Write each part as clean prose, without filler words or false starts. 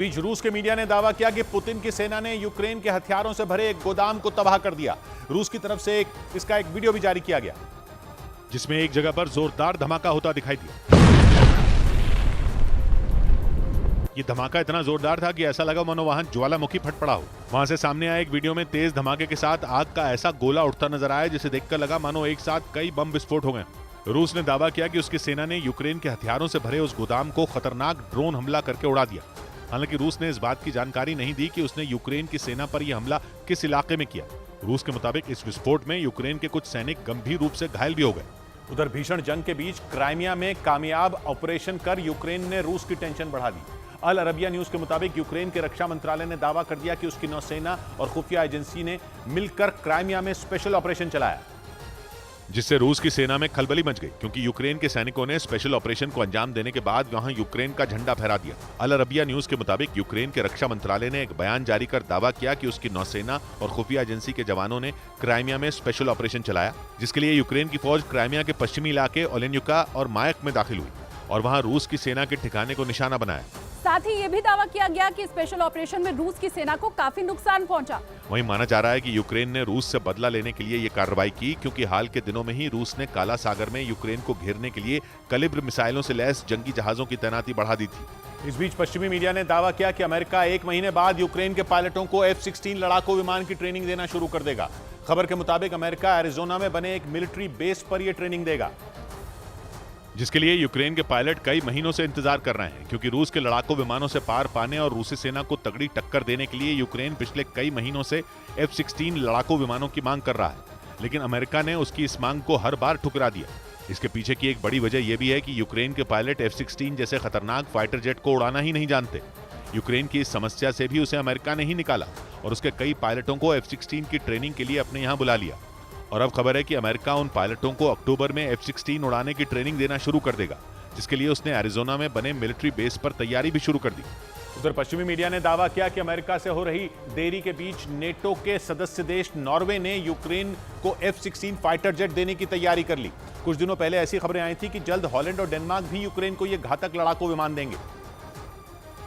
बीच रूस के मीडिया ने दावा किया कि पुतिन की सेना ने यूक्रेन के हथियारों से भरे एक गोदाम को तबाह कर दिया। रूस की तरफ से इसका एक वीडियो भी जारी किया गया जिसमें एक जगह पर जोरदार धमाका होता दिखाई दिया। ये धमाका इतना जोरदार था कि ऐसा लगा मानो वहां ज्वालामुखी फट पड़ा हो। वहां से सामने आए एक वीडियो में तेज धमाके के साथ आग का ऐसा गोला उठता नजर आया जिसे देखकर लगा मानो एक साथ कई बम विस्फोट हो गए। रूस ने दावा किया कि उसकी सेना ने यूक्रेन के हथियारों से भरे उस गोदाम को खतरनाक ड्रोन हमला करके उड़ा दिया। हालांकि रूस ने इस बात की जानकारी नहीं दी कि उसने यूक्रेन की सेना पर यह हमला किस इलाके में किया। रूस के मुताबिक इस विस्फोट में यूक्रेन के कुछ सैनिक गंभीर रूप से घायल भी हो गए। उधर भीषण जंग के बीच क्राइमिया में कामयाब ऑपरेशन कर यूक्रेन ने रूस की टेंशन बढ़ा दी। अल अरबिया न्यूज के मुताबिक यूक्रेन के रक्षा मंत्रालय ने दावा कर दिया कि उसकी नौसेना और खुफिया एजेंसी ने मिलकर क्राइमिया में स्पेशल ऑपरेशन चलाया, जिससे रूस की सेना में खलबली मच गई क्योंकि यूक्रेन के सैनिकों ने स्पेशल ऑपरेशन को अंजाम देने के बाद वहां यूक्रेन का झंडा फहरा दिया। अल अरबिया न्यूज के मुताबिक यूक्रेन के रक्षा मंत्रालय ने एक बयान जारी कर दावा किया कि उसकी नौसेना और खुफिया एजेंसी के जवानों ने क्राइमिया में स्पेशल ऑपरेशन चलाया, जिसके लिए यूक्रेन की फौज क्राइमिया के पश्चिमी इलाके ओलेन्युका और मायक में दाखिल हुई और वहां रूस की सेना के ठिकाने को निशाना बनाया। साथ ही ये भी दावा किया गया कि स्पेशल ऑपरेशन में रूस की सेना को काफी नुकसान पहुंचा। वहीं माना जा रहा है कि यूक्रेन ने रूस से बदला लेने के लिए ये कार्रवाई की क्योंकि हाल के दिनों में ही रूस ने काला सागर में यूक्रेन को घेरने के लिए कलिब्र मिसाइलों से लैस जंगी जहाजों की तैनाती बढ़ा दी थी। इस बीच पश्चिमी मीडिया ने दावा किया कि अमेरिका 1 महीने बाद यूक्रेन के पायलटों को F-16 लड़ाकू विमान की ट्रेनिंग देना शुरू कर देगा। खबर के मुताबिक अमेरिका एरिजोना में बने एक मिलिट्री बेस पर यह ट्रेनिंग देगा, जिसके लिए यूक्रेन के पायलट कई महीनों से इंतजार कर रहे हैं क्योंकि रूस के लड़ाकू विमानों से पार पाने और रूसी सेना को तगड़ी टक्कर देने के लिए यूक्रेन पिछले कई महीनों से F-16 लड़ाकू विमानों की मांग कर रहा है, लेकिन अमेरिका ने उसकी इस मांग को हर बार ठुकरा दिया। इसके पीछे की एक बड़ी वजह यह भी है कि यूक्रेन के पायलट F-16 जैसे खतरनाक फाइटर जेट को उड़ाना ही नहीं जानते। यूक्रेन की इस समस्या से भी उसे अमेरिका ने ही निकाला और उसके कई पायलटों को F-16 की ट्रेनिंग के लिए अपने यहाँ बुला लिया। और अब खबर है कि अमेरिका उन पायलटों को अक्टूबर में F-16 उड़ाने की ट्रेनिंग देना शुरू कर देगा, जिसके लिए उसने एरिजोना में बने मिलिट्री बेस पर तैयारी भी शुरू कर दी। उधर पश्चिमी मीडिया ने दावा किया कि अमेरिका से हो रही देरी के बीच नेटो के सदस्य देश नॉर्वे ने यूक्रेन को F-16 फाइटर जेट देने की तैयारी कर ली। कुछ दिनों पहले ऐसी खबरें आई थी कि जल्द हॉलैंड और डेनमार्क भी यूक्रेन को यह घातक लड़ाकू विमान देंगे,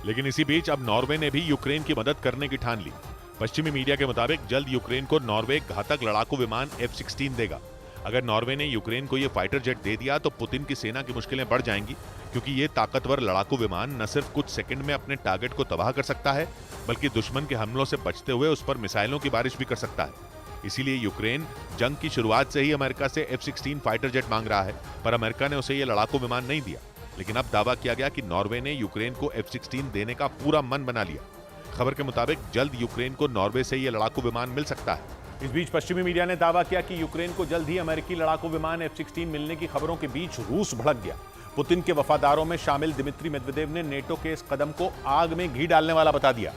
लेकिन इसी बीच अब नॉर्वे ने भी यूक्रेन की मदद करने की ठान ली। पश्चिमी मीडिया के मुताबिक जल्द यूक्रेन को नॉर्वे घातक लड़ाकू विमान F-16 देगा। अगर नॉर्वे ने यूक्रेन को यह फाइटर जेट दे दिया तो पुतिन की सेना की मुश्किलें बढ़ जाएंगी क्योंकि ये ताकतवर लड़ाकू विमान न सिर्फ कुछ सेकंड में अपने टारगेट को तबाह कर सकता है बल्कि दुश्मन के हमलों से बचते हुए उस पर मिसाइलों की बारिश भी कर सकता है। इसीलिए यूक्रेन जंग की शुरुआत से ही अमेरिका से F-16 फाइटर जेट मांग रहा है, पर अमेरिका ने उसे यह लड़ाकू विमान नहीं दिया। लेकिन अब दावा किया गया कि नॉर्वे ने यूक्रेन को F-16 देने का पूरा मन बना लिया। खबर के मुताबिक जल्द यूक्रेन को नॉर्वे से यह लड़ाकू विमान मिल सकता है। इस बीच पश्चिमी मीडिया ने दावा किया कि यूक्रेन को जल्द ही अमेरिकी लड़ाकू विमान F-16 मिलने की खबरों के बीच रूस भड़क गया। पुतिन के वफादारों में शामिल दिमित्री मेदवेदेव ने नेटो के इस कदम को आग में घी डालने वाला बता दिया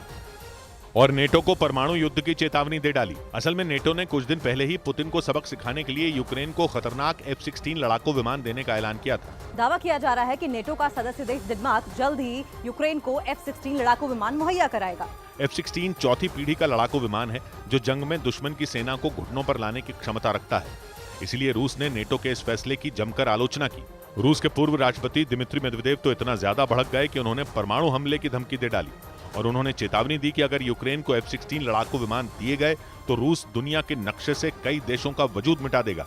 और नेटो को परमाणु युद्ध की चेतावनी दे डाली। असल में नेटो ने कुछ दिन पहले ही पुतिन को सबक सिखाने के लिए यूक्रेन को खतरनाक F-16 लड़ाकू विमान देने का ऐलान किया था। दावा किया जा रहा है कि नेटो का सदस्य देश डेनमार्क जल्द ही यूक्रेन को F-16 लड़ाकू विमान मुहैया कराएगा। F-16 चौथी पीढ़ी का लड़ाकू विमान है जो जंग में दुश्मन की सेना को घुटनों पर लाने की क्षमता रखता है। इसलिए रूस ने नेटो के इस फैसले की जमकर आलोचना की। रूस के पूर्व राष्ट्रपति दिमित्री मेदवेदेव तो इतना ज्यादा भड़क गए कि उन्होंने परमाणु हमले की धमकी दे डाली और उन्होंने चेतावनी दी कि अगर यूक्रेन को F-16 लड़ाकू विमान दिए गए तो रूस दुनिया के नक्शे से कई देशों का वजूद मिटा देगा।